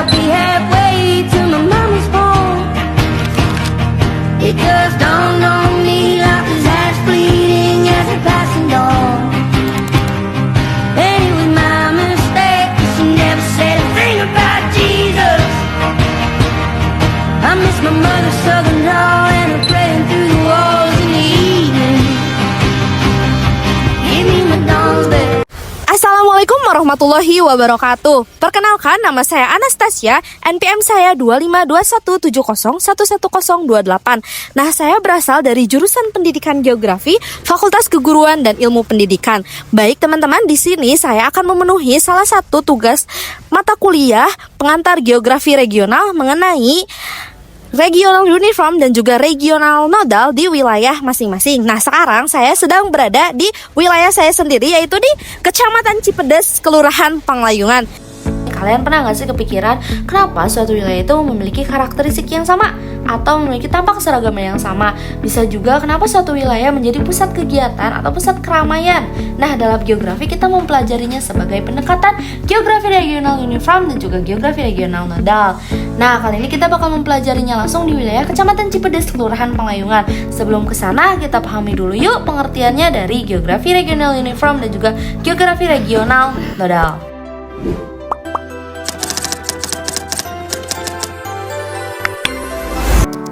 I'll be halfway to my mama's home. It just dawned on me life is as fleeting as a passing dawn. And it was my mistake, she never said a thing about Jesus. I miss my mother's southern drawl and her praying through the walls in the evening. Give me my dawn's bed. Assalamualaikum warahmatullahi wabarakatuh. Perkenalkan, nama saya Anastasia, NPM saya 252170111028. Nah, saya berasal dari jurusan Pendidikan Geografi, Fakultas Keguruan dan Ilmu Pendidikan. Baik teman-teman, di sini saya akan memenuhi salah satu tugas mata kuliah pengantar geografi regional mengenai regional uniform dan juga regional nodal di wilayah masing-masing. Nah, sekarang saya sedang berada di wilayah saya sendiri, yaitu di Kecamatan Cipedes, Kelurahan Panglayungan. Kalian pernah gak sih kepikiran kenapa suatu wilayah itu memiliki karakteristik yang sama atau memiliki tampak keseragaman yang sama? Bisa juga kenapa suatu wilayah menjadi pusat kegiatan atau pusat keramaian. Nah, dalam geografi kita mempelajarinya sebagai pendekatan geografi regional uniform dan juga geografi regional nodal. Nah, kali ini kita bakal mempelajarinya langsung di wilayah Kecamatan Cipedes, Kelurahan Panglayungan. Sebelum kesana, kita pahami dulu yuk pengertiannya dari geografi regional uniform dan juga geografi regional nodal.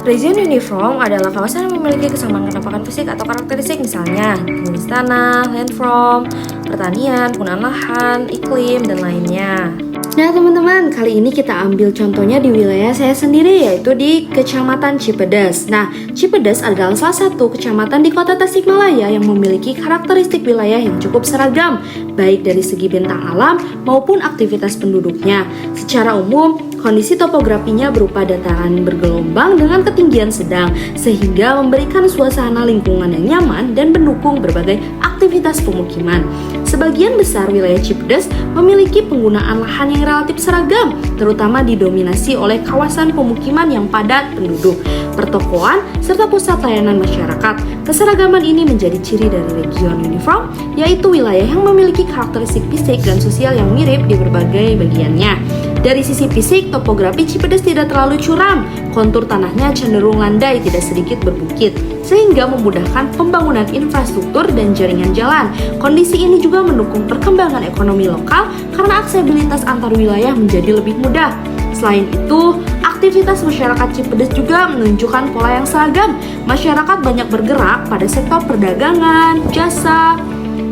Region uniform adalah kawasan yang memiliki kesamaan kenampakan fisik atau karakteristik, misalnya jenis tanah, landform, pertanian, penggunaan lahan, iklim, dan lainnya. Nah teman-teman, kali ini kita ambil contohnya di wilayah saya sendiri, yaitu di Kecamatan Cipedes. Nah, Cipedes adalah salah satu kecamatan di kota Tasikmalaya yang memiliki karakteristik wilayah yang cukup seragam, baik dari segi bentang alam maupun aktivitas penduduknya. Secara umum, kondisi topografinya berupa dataran bergelombang dengan ketinggian sedang, sehingga memberikan suasana lingkungan yang nyaman dan mendukung berbagai aktivitas pemukiman. Sebagian besar wilayah Cipedes memiliki penggunaan lahan yang relatif seragam, terutama didominasi oleh kawasan pemukiman yang padat penduduk, pertokoan, serta pusat layanan masyarakat. Keseragaman ini menjadi ciri dari region uniform, yaitu wilayah yang memiliki karakteristik fisik dan sosial yang mirip di berbagai bagiannya. Dari sisi fisik, topografi Cipedes tidak terlalu curam, kontur tanahnya cenderung landai, tidak sedikit berbukit, sehingga memudahkan pembangunan infrastruktur dan jaringan jalan. Kondisi ini juga mendukung perkembangan ekonomi lokal karena aksesibilitas antar wilayah menjadi lebih mudah. Selain itu, aktivitas masyarakat Cipedes juga menunjukkan pola yang seragam. Masyarakat banyak bergerak pada sektor perdagangan, jasa,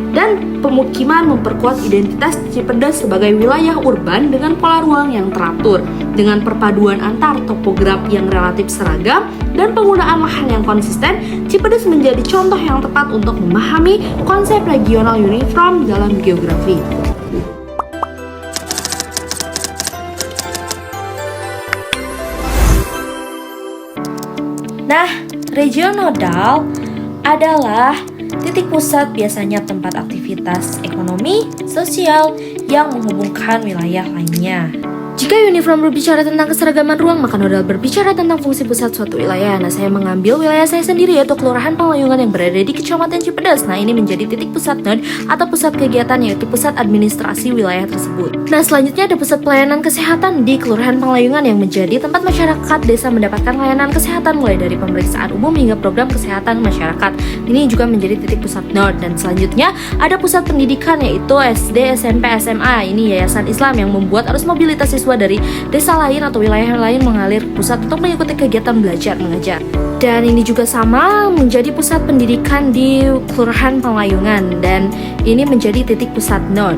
dan pemukiman memperkuat identitas Cipedes sebagai wilayah urban dengan pola ruang yang teratur. Dengan perpaduan antar topografi yang relatif seragam dan penggunaan lahan yang konsisten, Cipedes menjadi contoh yang tepat untuk memahami konsep regional uniform dalam geografi. Nah, region nodal adalah titik pusat, biasanya tempat aktivitas ekonomi, sosial yang menghubungkan wilayah lainnya. Jika uniform berbicara tentang keseragaman ruang, maka nodal berbicara tentang fungsi pusat suatu wilayah. Nah, saya mengambil wilayah saya sendiri, yaitu Kelurahan Panglayungan yang berada di Kecamatan Cipedes. Nah, ini menjadi titik pusat node atau pusat kegiatan, yaitu pusat administrasi wilayah tersebut. Nah, selanjutnya ada pusat pelayanan kesehatan di Kelurahan Panglayungan yang menjadi tempat masyarakat desa mendapatkan layanan kesehatan mulai dari pemeriksaan umum hingga program kesehatan masyarakat. Ini juga menjadi titik pusat node. Dan selanjutnya ada pusat pendidikan, yaitu SD, SMP, SMA. Ini yayasan Islam yang membuat arus mobilitas siswa dari desa lain atau wilayah lain mengalir pusat untuk mengikuti kegiatan belajar mengajar. Dan ini juga sama menjadi pusat pendidikan di Kelurahan Panglayungan, dan ini menjadi titik pusat node.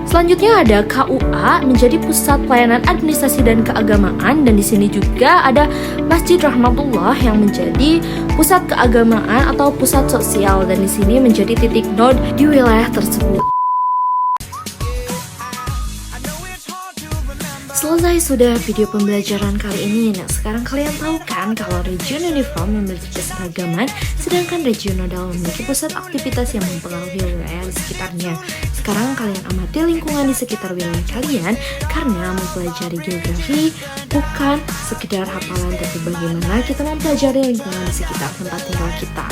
Selanjutnya ada KUA menjadi pusat pelayanan administrasi dan keagamaan, dan di sini juga ada Masjid Rahmatullah yang menjadi pusat keagamaan atau pusat sosial, dan di sini menjadi titik node di wilayah tersebut. Selesai sudah video pembelajaran kali ini. Nah, sekarang kalian tahu kan kalau region uniform memiliki keseragaman, sedangkan region nodal memiliki pusat aktivitas yang mempengaruhi wilayah di sekitarnya. Sekarang kalian amati lingkungan di sekitar wilayah kalian, karena mempelajari geografi bukan sekedar hafalan, tapi bagaimana kita mempelajari lingkungan di sekitar tempat tinggal kita.